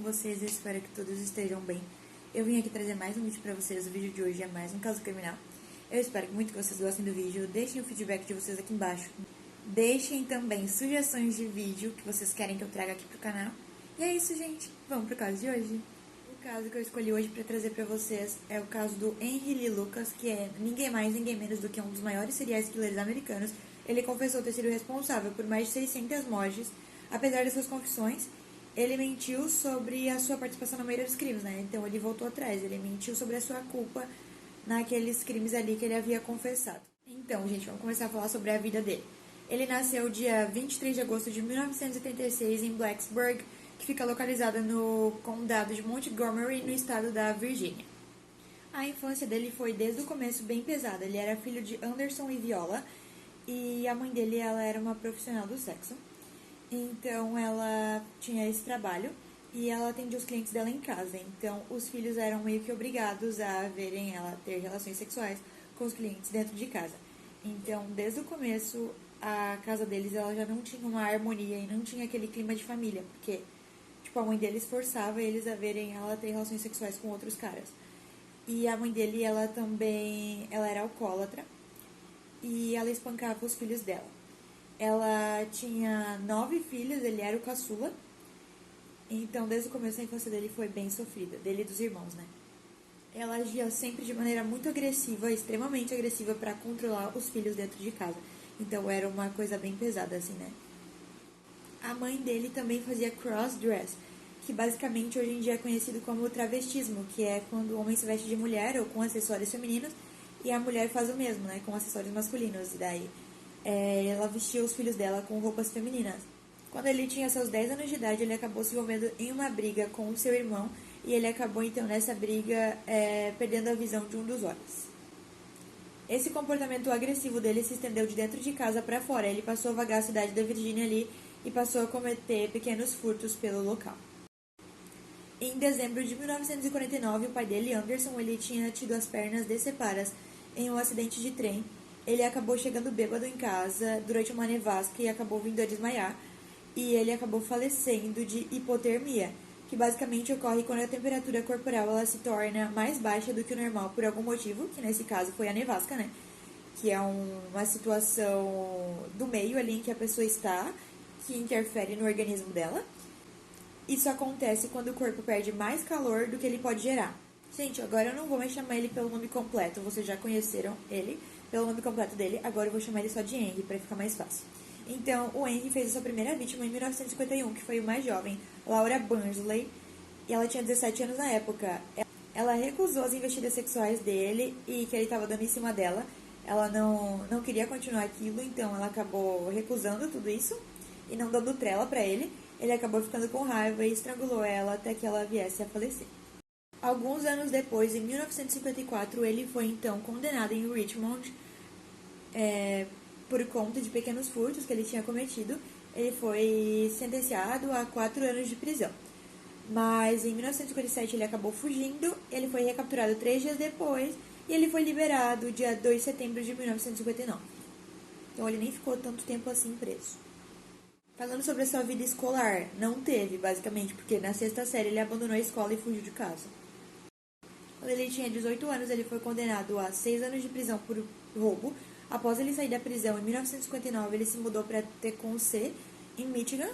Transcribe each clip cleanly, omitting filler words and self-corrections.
vocês? Eu espero que todos estejam bem. Eu vim aqui trazer mais um vídeo pra vocês. O vídeo de hoje é mais um caso criminal. Eu espero muito que vocês gostem do vídeo. Deixem o feedback de vocês aqui embaixo. Deixem também sugestões de vídeo que vocês querem que eu traga aqui pro canal. E é isso, gente. Vamos pro caso de hoje. O caso que eu escolhi hoje pra trazer pra vocês é o caso do Henry Lee Lucas, que é ninguém mais, ninguém menos do que um dos maiores serial killers americanos. Ele confessou ter sido responsável por mais de 600 mortes. Apesar de suas confissões, ele mentiu sobre a sua participação na maioria dos crimes, né? Então ele voltou atrás, ele mentiu sobre a sua culpa naqueles crimes ali que ele havia confessado. Então, gente, vamos começar a falar sobre a vida dele. Ele nasceu dia 23 de agosto de 1986 em Blacksburg, que fica localizada no condado de Montgomery, no estado da Virgínia. A infância dele foi desde o começo bem pesada. Ele era filho de Anderson e Viola, e a mãe dele ela era uma profissional do sexo. Então, ela tinha esse trabalho e ela atendia os clientes dela em casa. Então, os filhos eram meio que obrigados a verem ela ter relações sexuais com os clientes dentro de casa. Então, desde o começo, a casa deles ela já não tinha uma harmonia e não tinha aquele clima de família, porque tipo, a mãe deles forçava eles a verem ela ter relações sexuais com outros caras. E a mãe dele, ela também, ela era alcoólatra e ela espancava os filhos dela. Ela tinha 9 filhos, ele era o caçula. Então, desde o começo, a infância dele foi bem sofrida. Dele e dos irmãos, né? Ela agia sempre de maneira muito agressiva, extremamente agressiva, para controlar os filhos dentro de casa. Então, era uma coisa bem pesada, assim, né? A mãe dele também fazia cross-dress, que basicamente hoje em dia é conhecido como travestismo, que é quando o homem se veste de mulher ou com acessórios femininos, e a mulher faz o mesmo, né? Com acessórios masculinos. E daí ela vestia os filhos dela com roupas femininas. Quando ele tinha seus 10 anos de idade, ele acabou se envolvendo em uma briga com o seu irmão e ele acabou então nessa briga perdendo a visão de um dos olhos. Esse comportamento agressivo dele se estendeu de dentro de casa para fora. Ele passou a vagar a cidade da Virgínia ali e passou a cometer pequenos furtos pelo local. Em dezembro de 1949, o pai dele, Anderson, ele tinha tido as pernas decepadas em um acidente de trem. Ele acabou chegando bêbado em casa durante uma nevasca e acabou vindo a desmaiar. E ele acabou falecendo de hipotermia, que basicamente ocorre quando a temperatura corporal ela se torna mais baixa do que o normal por algum motivo, que nesse caso foi a nevasca, né? Que é uma situação do meio ali em que a pessoa está, que interfere no organismo dela. Isso acontece quando o corpo perde mais calor do que ele pode gerar. Gente, agora eu não vou mais chamar ele pelo nome completo, vocês já conheceram ele pelo nome completo dele, agora eu vou chamar ele só de Henry, para ficar mais fácil. Então, o Henry fez a sua primeira vítima em 1951, que foi o mais jovem, Laura Burnsley, e ela tinha 17 anos na época. Ela recusou as investidas sexuais dele e que ele estava dando em cima dela. Ela não queria continuar aquilo, então ela acabou recusando tudo isso e não dando trela para ele. Ele acabou ficando com raiva e estrangulou ela até que ela viesse a falecer. Alguns anos depois, em 1954, ele foi então condenado em Richmond por conta de pequenos furtos que ele tinha cometido. Ele foi sentenciado a 4 anos de prisão. Mas em 1957 ele acabou fugindo, ele foi recapturado 3 dias depois e ele foi liberado dia 2 de setembro de 1959. Então ele nem ficou tanto tempo assim preso. Falando sobre a sua vida escolar, não teve, basicamente, porque na 6ª série ele abandonou a escola e fugiu de casa. Quando ele tinha 18 anos, ele foi condenado a 6 anos de prisão por roubo. Após ele sair da prisão, em 1959, ele se mudou para Tecumseh, em Michigan,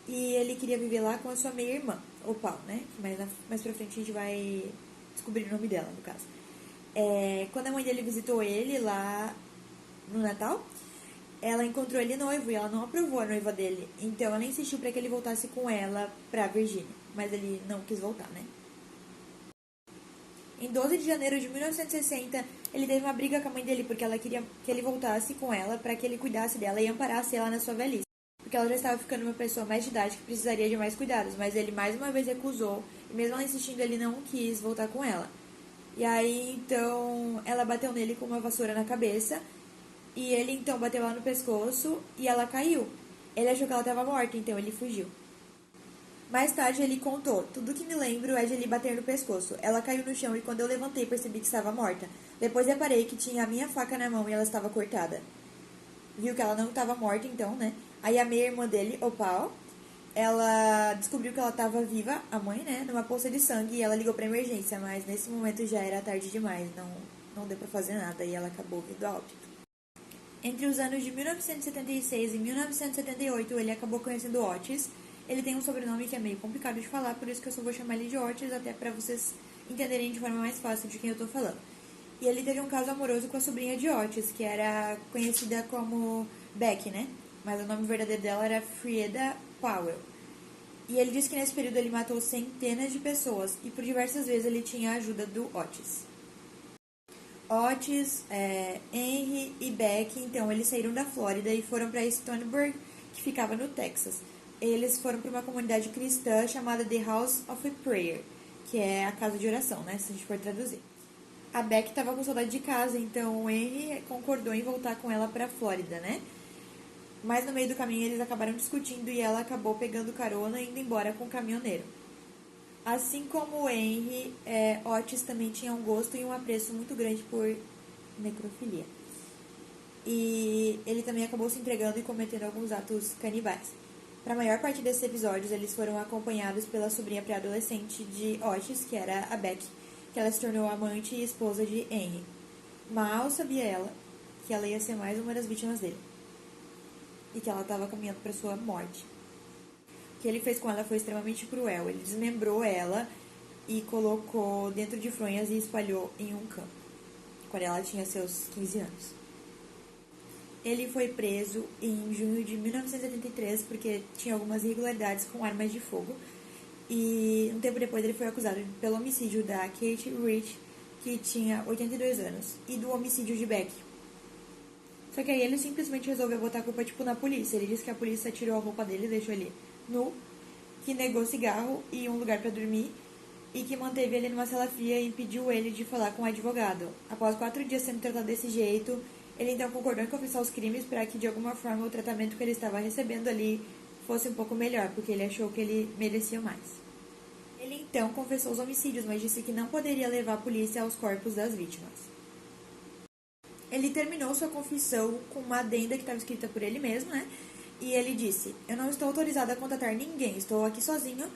e ele queria viver lá com a sua meia-irmã, Opal, né? Mais pra frente a gente vai descobrir o nome dela, no caso. Quando a mãe dele visitou ele lá no Natal, ela encontrou ele noivo e ela não aprovou a noiva dele. Então ela insistiu para que ele voltasse com ela pra Virgínia, mas ele não quis voltar, né? Em 12 de janeiro de 1960, ele teve uma briga com a mãe dele porque ela queria que ele voltasse com ela para que ele cuidasse dela e amparasse ela na sua velhice. Porque ela já estava ficando uma pessoa mais de idade que precisaria de mais cuidados, mas ele mais uma vez recusou e mesmo ela insistindo, ele não quis voltar com ela. E aí, então, ela bateu nele com uma vassoura na cabeça e ele, então, bateu ela no pescoço e ela caiu. Ele achou que ela estava morta, então ele fugiu. Mais tarde ele contou, tudo que me lembro é de ele bater no pescoço. Ela caiu no chão e quando eu levantei percebi que estava morta. Depois reparei que tinha a minha faca na mão e ela estava cortada. Viu que ela não estava morta então, né? Aí a meia-irmã dele, Opal, ela descobriu que ela estava viva, a mãe, né, numa poça de sangue, e ela ligou para emergência, mas nesse momento já era tarde demais, não deu para fazer nada e ela acabou vindo a óbito. Entre os anos de 1976 e 1978, ele acabou conhecendo Otis. Ele tem um sobrenome que é meio complicado de falar, por isso que eu só vou chamar ele de Otis, até para vocês entenderem de forma mais fácil de quem eu tô falando. E ele teve um caso amoroso com a sobrinha de Otis, que era conhecida como Becky, né? Mas o nome verdadeiro dela era Frieda Powell. E ele disse que nesse período ele matou centenas de pessoas e por diversas vezes ele tinha a ajuda do Otis. Otis, Henry e Becky, então, eles saíram da Flórida e foram para Stoneburg, que ficava no Texas. Eles foram para uma comunidade cristã chamada The House of Prayer, que é a casa de oração, né, se a gente for traduzir. A Becky estava com saudade de casa, então o Henry concordou em voltar com ela para a Flórida, né? Mas no meio do caminho eles acabaram discutindo e ela acabou pegando carona e indo embora com o caminhoneiro. Assim como o Henry, Otis também tinha um gosto e um apreço muito grande por necrofilia. E ele também acabou se entregando e cometendo alguns atos canibais. Para a maior parte desses episódios, eles foram acompanhados pela sobrinha pré-adolescente de Otis, que era a Becky, que ela se tornou amante e esposa de Henry. Mal sabia ela que ela ia ser mais uma das vítimas dele. E que ela estava caminhando para sua morte. O que ele fez com ela foi extremamente cruel. Ele desmembrou ela e colocou dentro de fronhas e espalhou em um campo, quando ela tinha seus 15 anos. Ele foi preso em junho de 1973 porque tinha algumas irregularidades com armas de fogo. E um tempo depois ele foi acusado pelo homicídio da Kate Rich, que tinha 82 anos, e do homicídio de Becky. Só que aí ele simplesmente resolveu botar a culpa na polícia. Ele disse que a polícia tirou a roupa dele e deixou ele nu, que negou cigarro e um lugar para dormir, e que manteve ele numa cela fria e impediu ele de falar com o advogado. Após 4 dias sendo tratado desse jeito, ele então concordou em confessar os crimes para que de alguma forma o tratamento que ele estava recebendo ali fosse um pouco melhor, porque ele achou que ele merecia mais. Ele então confessou os homicídios, mas disse que não poderia levar a polícia aos corpos das vítimas. Ele terminou sua confissão com uma adenda que estava escrita por ele mesmo, né? E ele disse: eu não estou autorizado a contatar ninguém, estou aqui sozinho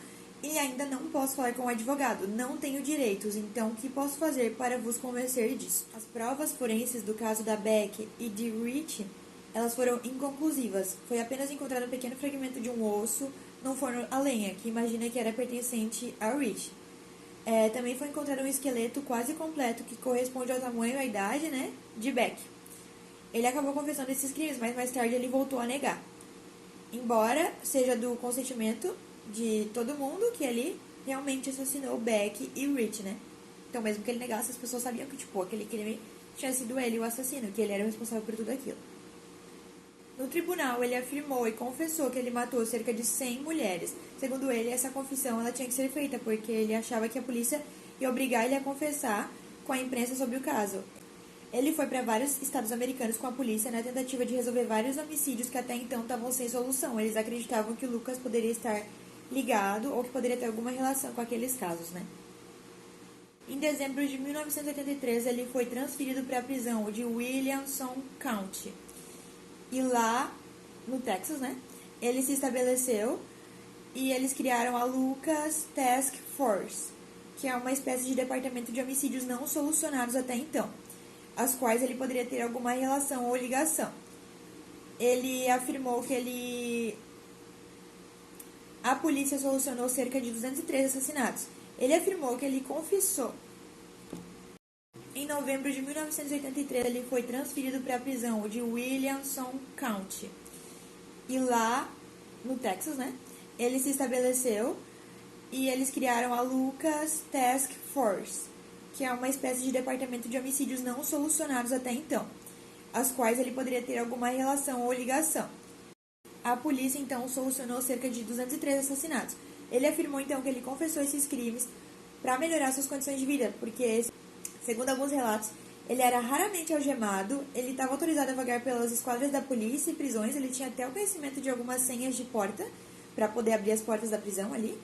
e ainda não posso falar com o advogado, não tenho direitos, então o que posso fazer para vos convencer disso? As provas forenses do caso da Beck e de Rich, elas foram inconclusivas. Foi apenas encontrado um pequeno fragmento de um osso num forno a lenha, que imagina que era pertencente a Rich. Também foi encontrado um esqueleto quase completo que corresponde ao tamanho e à idade, né, de Beck. Ele acabou confessando esses crimes, mas mais tarde ele voltou a negar. Embora seja do consentimento de todo mundo que ele realmente assassinou Beck e Rich, né? Então, mesmo que ele negasse, as pessoas sabiam que, aquele crime tinha sido ele o assassino, que ele era o responsável por tudo aquilo. No tribunal, ele afirmou e confessou que ele matou cerca de 100 mulheres. Segundo ele, essa confissão ela tinha que ser feita, porque ele achava que a polícia ia obrigar ele a confessar com a imprensa sobre o caso. Ele foi para vários estados americanos com a polícia na tentativa de resolver vários homicídios que até então estavam sem solução. Eles acreditavam que o Lucas poderia estar ligado ou que poderia ter alguma relação com aqueles casos, né? Em dezembro de 1983, ele foi transferido para a prisão de Williamson County. E lá, no Texas, né, ele se estabeleceu e eles criaram a Lucas Task Force, que é uma espécie de departamento de homicídios não solucionados até então, as quais ele poderia ter alguma relação ou ligação. Ele afirmou que a polícia solucionou cerca de 213 assassinatos. Ele afirmou que ele confessou. Em novembro de 1983, ele foi transferido para a prisão de Williamson County. E lá, no Texas, né, ele se estabeleceu e eles criaram a Lucas Task Force, que é uma espécie de departamento de homicídios não solucionados até então, as quais ele poderia ter alguma relação ou ligação. A polícia, então, solucionou cerca de 213 assassinatos. Ele afirmou, então, que ele confessou esses crimes para melhorar suas condições de vida, porque, segundo alguns relatos, ele era raramente algemado, ele estava autorizado a vagar pelas esquadras da polícia e prisões, ele tinha até o conhecimento de algumas senhas de porta para poder abrir as portas da prisão ali,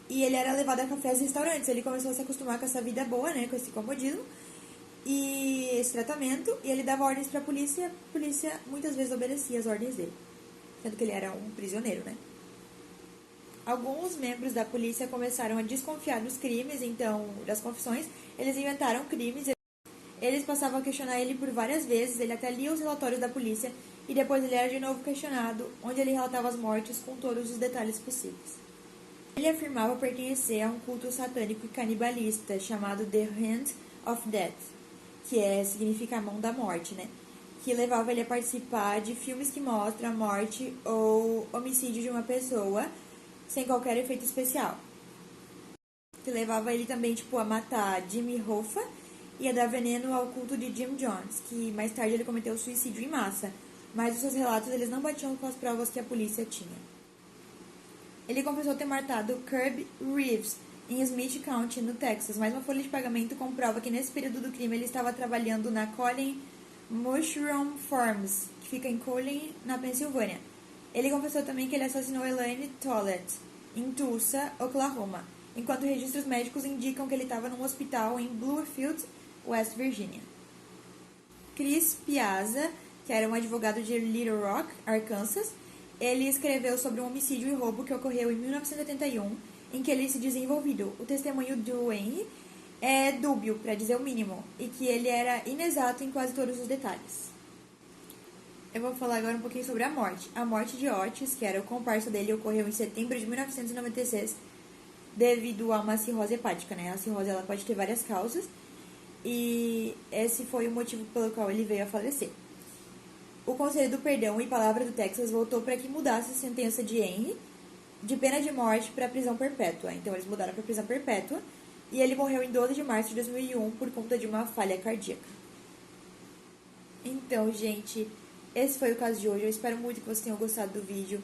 e ele era levado a cafés e restaurantes. Ele começou a se acostumar com essa vida boa, né, com esse comodismo e esse tratamento, e ele dava ordens para a polícia muitas vezes obedecia as ordens dele, sendo que ele era um prisioneiro, né. Alguns membros da polícia começaram a desconfiar dos crimes, então, das confissões. Eles inventaram crimes. Eles passavam a questionar ele por várias vezes. Ele até lia os relatórios da polícia e depois ele era de novo questionado, onde ele relatava as mortes com todos os detalhes possíveis. Ele afirmava pertencer a um culto satânico e canibalista chamado The Hand of Death, que significa a mão da morte, né? Que levava ele a participar de filmes que mostram a morte ou homicídio de uma pessoa sem qualquer efeito especial. Que levava ele também, a matar Jimmy Hoffa e a dar veneno ao culto de Jim Jones, que mais tarde ele cometeu suicídio em massa, mas os seus relatos eles não batiam com as provas que a polícia tinha. Ele confessou ter matado Kirby Reeves em Smith County, no Texas, mas uma folha de pagamento comprova que nesse período do crime ele estava trabalhando na Colin Mushroom Farms, que fica em Colin, na Pensilvânia. Ele confessou também que ele assassinou Elaine Tollett, em Tulsa, Oklahoma, enquanto registros médicos indicam que ele estava num hospital em Bluefield, West Virginia. Chris Piazza, que era um advogado de Little Rock, Arkansas, ele escreveu sobre um homicídio e roubo que ocorreu em 1981, em que ele se dizia envolvido. O testemunho do Henry é dúbio, para dizer o mínimo, e que ele era inexato em quase todos os detalhes. Eu vou falar agora um pouquinho sobre a morte. A morte de Otis, que era o comparsa dele, ocorreu em setembro de 1996, devido a uma cirrose hepática, né? A cirrose ela pode ter várias causas, e esse foi o motivo pelo qual ele veio a falecer. O Conselho do Perdão e Palavra do Texas votou para que mudasse a sentença de Henry de pena de morte para prisão perpétua. Então, eles mudaram para prisão perpétua e ele morreu em 12 de março de 2001 por conta de uma falha cardíaca. Então, gente, esse foi o caso de hoje. Eu espero muito que vocês tenham gostado do vídeo.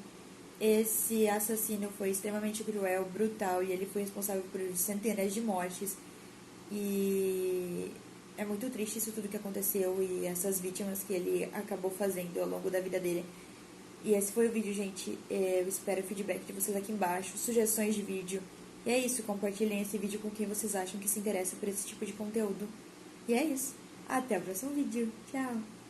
Esse assassino foi extremamente cruel, brutal e ele foi responsável por centenas de mortes. E é muito triste isso tudo que aconteceu e essas vítimas que ele acabou fazendo ao longo da vida dele. E esse foi o vídeo, gente. Eu espero o feedback de vocês aqui embaixo, sugestões de vídeo. E é isso, compartilhem esse vídeo com quem vocês acham que se interessa por esse tipo de conteúdo. E é isso. Até o próximo vídeo. Tchau!